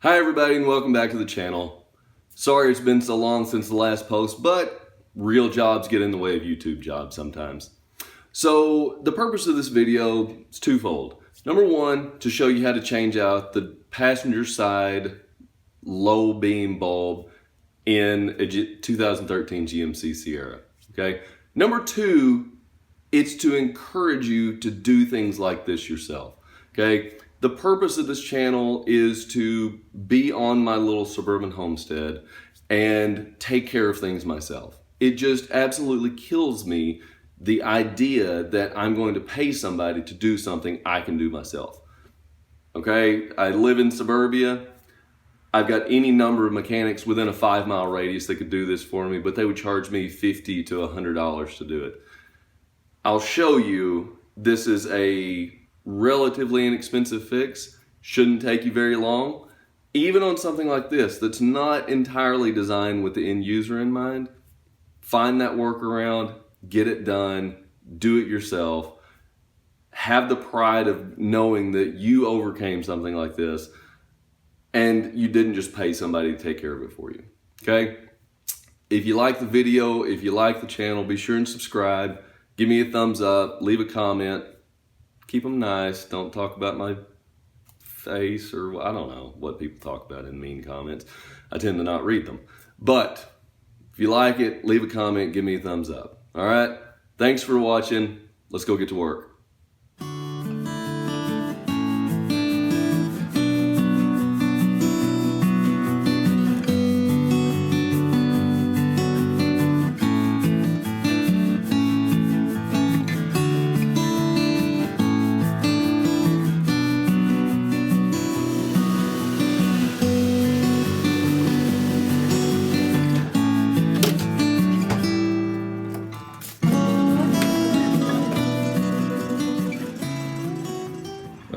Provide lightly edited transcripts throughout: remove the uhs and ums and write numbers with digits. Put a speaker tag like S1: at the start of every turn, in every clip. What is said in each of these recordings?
S1: Hi everybody and welcome back to the channel. Sorry it's been so long since the last post, but real jobs get in the way of YouTube jobs sometimes. So the purpose of this video is twofold. Number one, to show you how to change out the passenger side low beam bulb in a 2013 GMC Sierra. Okay. Number two, it's to encourage you to do things like this yourself. Okay. The purpose of this channel is to be on my little suburban homestead and take care of things myself. It just absolutely kills me, the idea that I'm going to pay somebody to do something I can do myself. Okay, I live in suburbia. I've got any number of mechanics within a 5-mile radius that could do this for me, but they would charge me $50 to $100 to do it. I'll show you, this is a relatively inexpensive fix, shouldn't take you very long. Even on something like this that's not entirely designed with the end user in mind, find that workaround, get it done, do it yourself. Have the pride of knowing that you overcame something like this and you didn't just pay somebody to take care of it for you. Okay? If you like the video, if you like the channel, be sure and subscribe. Give me a thumbs up, leave a comment. Keep them nice. Don't talk about my face or I don't know what people talk about in mean comments. I tend to not read them. But if you like it, leave a comment, give me a thumbs up. All right? Thanks for watching. Let's go get to work.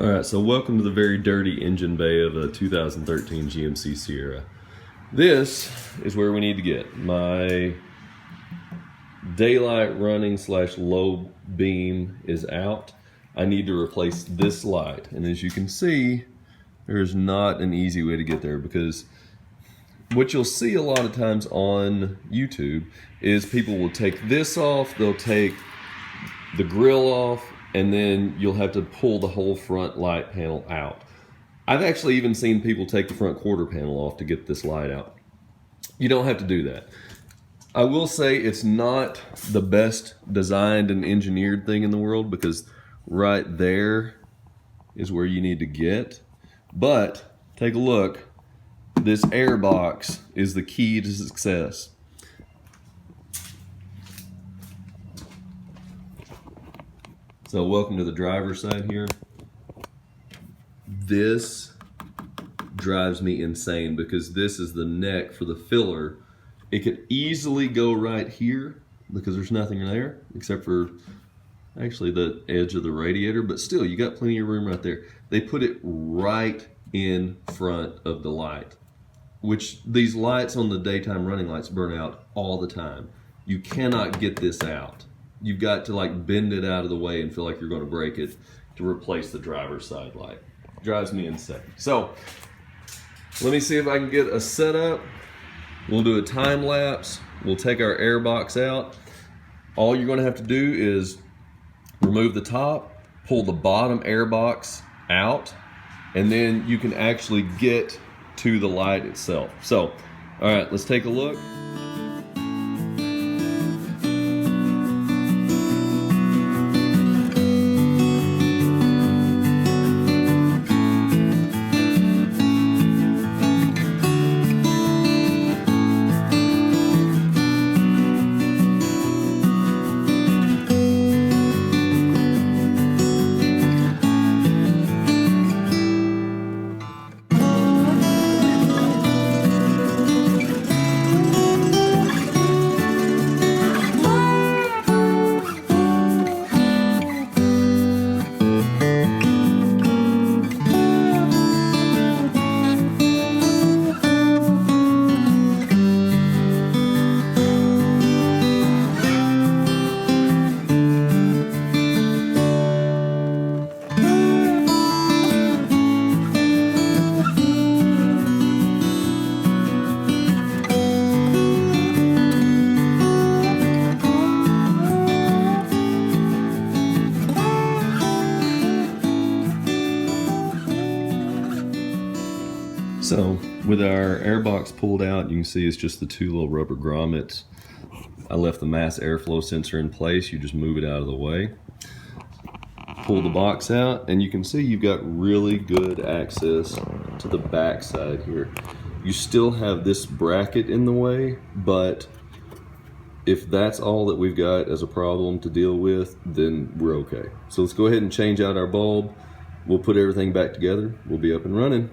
S1: Alright, so welcome to the very dirty engine bay of a 2013 GMC Sierra. This is where we need to get. My daylight running / low beam is out. I need to replace this light. And as you can see, there's not an easy way to get there, because what you'll see a lot of times on YouTube is people will take this off, they'll take the grill off, and then you'll have to pull the whole front light panel out. I've actually even seen people take the front quarter panel off to get this light out. You don't have to do that. I will say it's not the best designed and engineered thing in the world, because right there is where you need to get. But take a look. This air box is the key to success. So welcome to the driver's side here. This drives me insane because this is the neck for the filler. It could easily go right here because there's nothing there except for actually the edge of the radiator, but still you got plenty of room right there. They put it right in front of the light, which these lights on the daytime running lights burn out all the time. You cannot get this out. You've got to like bend it out of the way and feel like you're going to break it to replace the driver's side light. It drives me insane. So let me see if I can get a setup. We'll do a time lapse. We'll take our air box out. All you're going to have to do is remove the top, pull the bottom air box out, and then you can actually get to the light itself. So, all right, let's take a look. So with our air box pulled out, you can see it's just the two little rubber grommets. I left the mass airflow sensor in place. You just move it out of the way. Pull the box out and you can see you've got really good access to the back side here. You still have this bracket in the way, but if that's all that we've got as a problem to deal with, then we're okay. So let's go ahead and change out our bulb. We'll put everything back together. We'll be up and running.